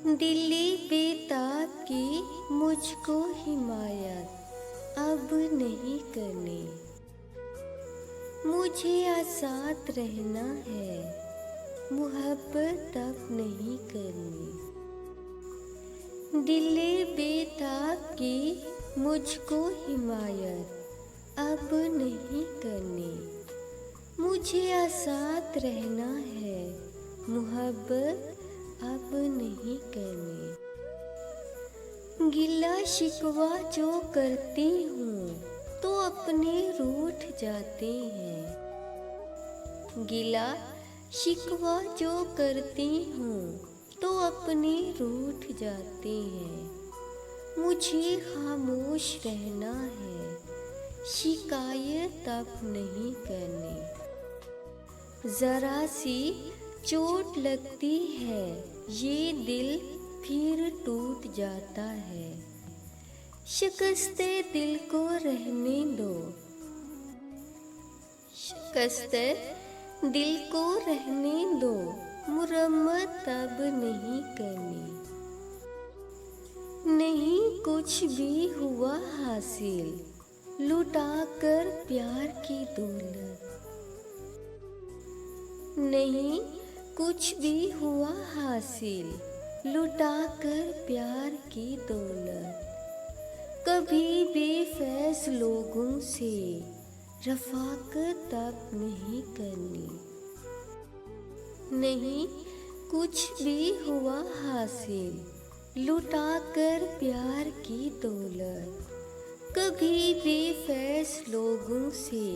दिल्ली बेताब की मुझको हिमायत अब नहीं करनी। मुझे आज़ाद रहना है, मुहब्बत अब नहीं करनी। दिल्ली बेताब की मुझको हिमायत अब नहीं करनी। मुझे आज़ाद रहना है, मुहब्बत अब नहीं करनी। गिला शिकवा जो करती हूँ तो अपने रूठ जाते हैं। गिला शिकवा जो करती हूँ तो अपने रूठ जाते हैं। मुझे खामोश रहना है, शिकायत अब नहीं करनी। ज़रा सी चोट लगती है, ये दिल फिर टूट जाता है। शिकस्ते दिल को रहने दो, शिकस्ते दिल को रहने दो, मुरम्मत अब नहीं करनी। नहीं कुछ भी हुआ हासिल, लुटाकर प्यार की दौलत। नहीं कुछ भी हुआ हासिल, लुटाकर प्यार की दौलत। कभी बेफैज़ लोगों से रफ़ाक़त अब नहीं करनी। नहीं कुछ भी हुआ हासिल, लुटाकर प्यार की दौलत। कभी बेफैज़ लोगों से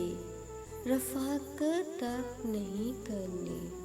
रफ़ाक़त अब नहीं करनी।